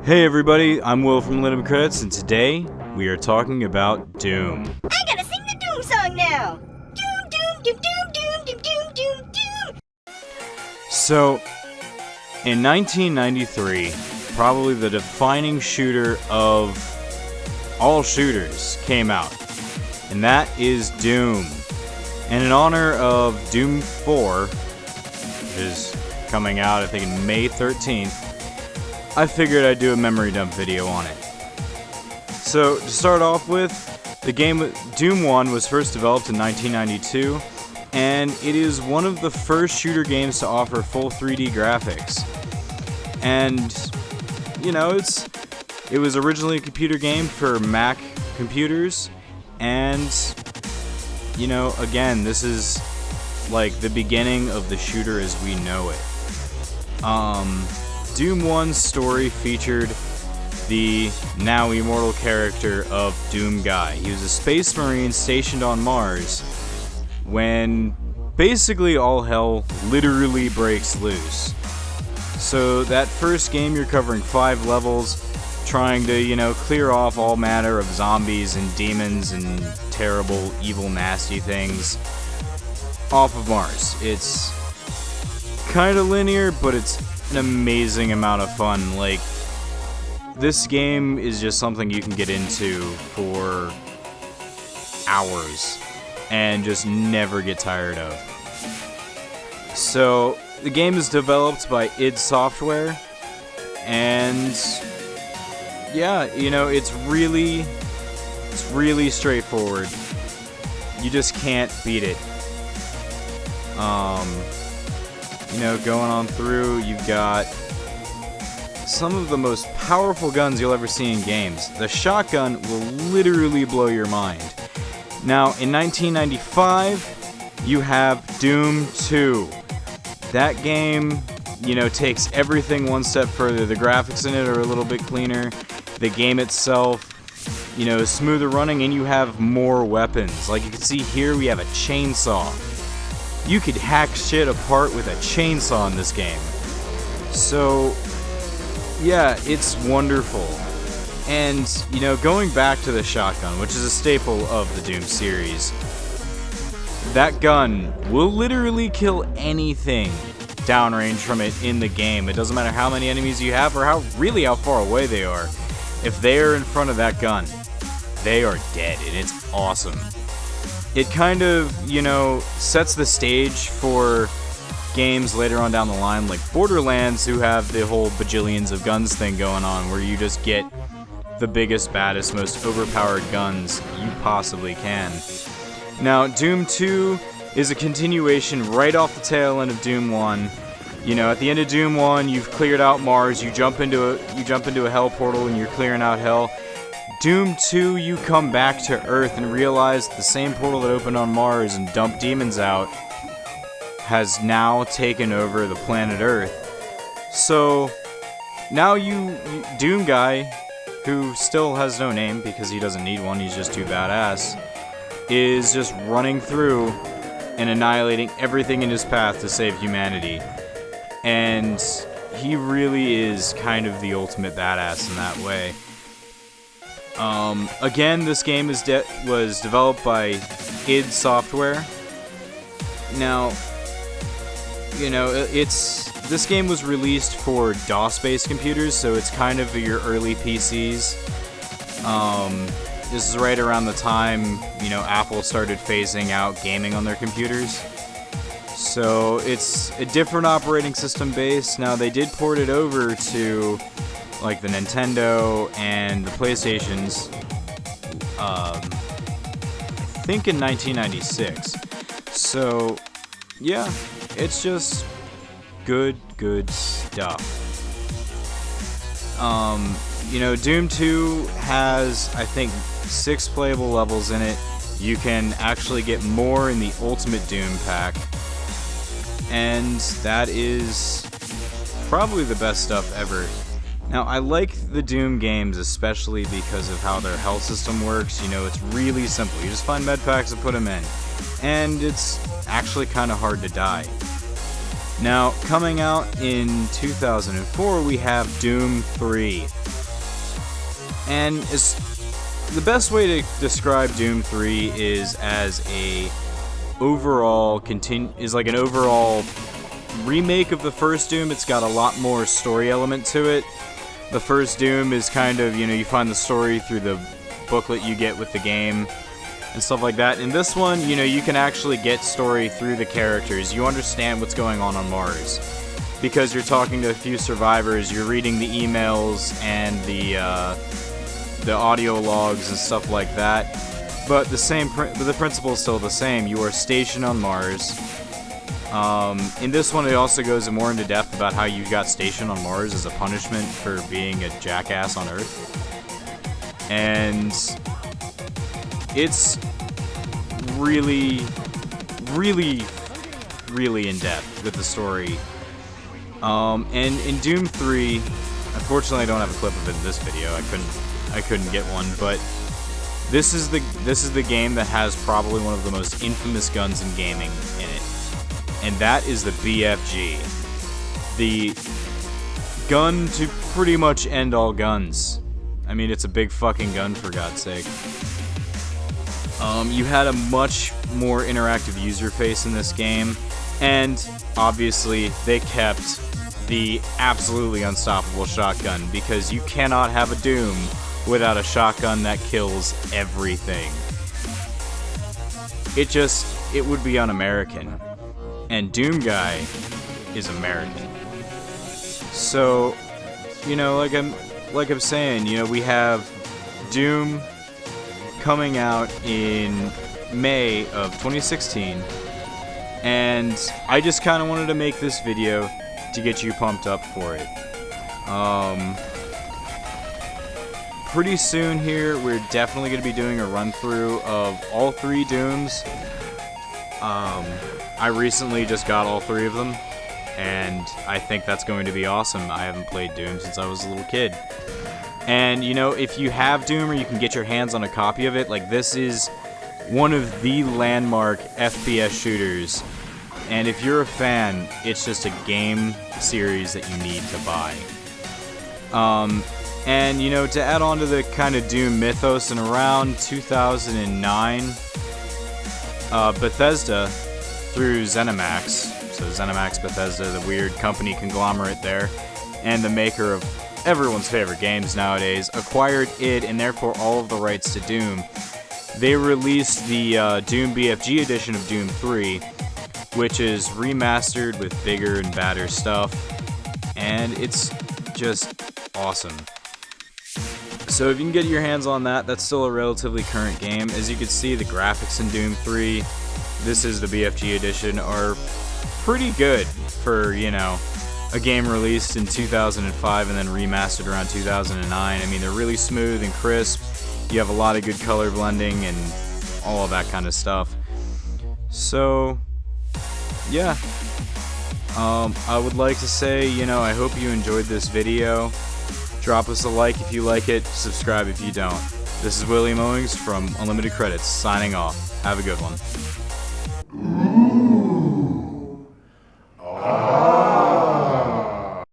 Hey everybody, I'm Will from Limited Credits, and today we are talking about Doom. I gotta sing the Doom song now! Doom, doom, doom, doom, doom, doom, doom, doom! So, in 1993, probably the defining shooter of all shooters came out, and that is Doom. And in honor of Doom 4, which is coming out I think in May 13th, I figured I'd do a memory dump video on it. So, to start off with, the game Doom 1 was first developed in 1992, and it is one of the first shooter games to offer full 3D graphics. And, you know, it was originally a computer game for Mac computers, and, you know, again, this is like the beginning of the shooter as we know it. Doom 1's story featured the now immortal character of Doom Guy. He was a space marine stationed on Mars when basically all hell literally breaks loose. So that first game you're covering 5 levels, trying to, you know, clear off all manner of zombies and demons and terrible, evil, nasty things off of Mars. It's kind of linear, but it's an amazing amount of fun. Like, this game is just something you can get into for hours and just never get tired of. So the game is developed by id Software, and yeah, you know, it's really straightforward. You just can't beat it. You know, going on through, you've got some of the most powerful guns you'll ever see in games. The shotgun will literally blow your mind. Now, in 1995, you have Doom 2. That game, you know, takes everything one step further. The graphics in it are a little bit cleaner. The game itself, you know, is smoother running, and you have more weapons. Like you can see here, we have a chainsaw. You could hack shit apart with a chainsaw in this game. So, yeah, it's wonderful. And, you know, going back to the shotgun, which is a staple of the Doom series, that gun will literally kill anything downrange from it in the game. It doesn't matter how many enemies you have or how far away they are. If they are in front of that gun, they are dead, and it's awesome. It kind of, you know, sets the stage for games later on down the line, like Borderlands, who have the whole bajillions of guns thing going on, where you just get the biggest, baddest, most overpowered guns you possibly can. Now, Doom 2 is a continuation right off the tail end of Doom 1. You know, at the end of Doom 1, you've cleared out Mars, you jump into a hell portal, and you're clearing out hell. Doom 2, you come back to Earth and realize the same portal that opened on Mars and dumped demons out has now taken over the planet Earth. So, now Doom Guy, who still has no name because he doesn't need one, he's just too badass, is just running through and annihilating everything in his path to save humanity. And he really is kind of the ultimate badass in that way. Again, this game was developed by id Software. Now, you know, this game was released for DOS-based computers, so it's kind of your early PCs. This is right around the time, you know, Apple started phasing out gaming on their computers. So it's a different operating system base. Now, they did port it over to like the Nintendo and the PlayStations, I think in 1996. So, yeah, it's just good stuff. You know, Doom 2 has, I think, 6 playable levels in it. You can actually get more in the Ultimate Doom pack, and that is probably the best stuff ever. Now, I like the Doom games especially because of how their health system works. You know, it's really simple. You just find med packs and put them in. And it's actually kind of hard to die. Now, coming out in 2004, we have Doom 3. And the best way to describe Doom 3 is as an overall remake of the first Doom. It's got a lot more story element to it. The first Doom is kind of, you find the story through the booklet you get with the game and stuff like that. In this one, you can actually get story through the characters. You understand what's going on Mars because you're talking to a few survivors, you're reading the emails and the audio logs and stuff like that. But the principle is still the same. You are stationed on Mars. In this one, it also goes more into depth about how you got stationed on Mars as a punishment for being a jackass on Earth. And it's really, really, really in depth with the story. And in Doom 3, unfortunately, I don't have a clip of it in this video. I couldn't get one, but this is the game that has probably one of the most infamous guns in gaming in it, and that is the BFG, the gun to pretty much end all guns. I mean, it's a big fucking gun, for God's sake. You had a much more interactive user face in this game, and obviously they kept the absolutely unstoppable shotgun, because you cannot have a Doom without a shotgun that kills everything. It would be un-American. And Doom Guy is American. So, like I'm saying, we have Doom coming out in May of 2016, and I just kind of wanted to make this video to get you pumped up for it. Pretty soon here, we're definitely going to be doing a run-through of all 3 Dooms. I recently just got all 3 of them, and I think that's going to be awesome. I haven't played Doom since I was a little kid. And, if you have Doom or you can get your hands on a copy of it, this is one of the landmark FPS shooters. And if you're a fan, it's just a game series that you need to buy. And, to add on to the kind of Doom mythos, in around 2009, Bethesda, through ZeniMax, so ZeniMax Bethesda, the weird company conglomerate there, and the maker of everyone's favorite games nowadays, acquired it and therefore all of the rights to Doom. They released the Doom BFG edition of Doom 3, which is remastered with bigger and badder stuff, and it's just awesome. So if you can get your hands on that, that's still a relatively current game. As you can see, the graphics in Doom 3, this is the BFG edition, are pretty good for, a game released in 2005 and then remastered around 2009. I mean, they're really smooth and crisp. You have a lot of good color blending and all of that kind of stuff. So, yeah. I would like to say, I hope you enjoyed this video. Drop us a like if you like it, subscribe if you don't. This is William Owings from Unlimited Credits, signing off. Have a good one.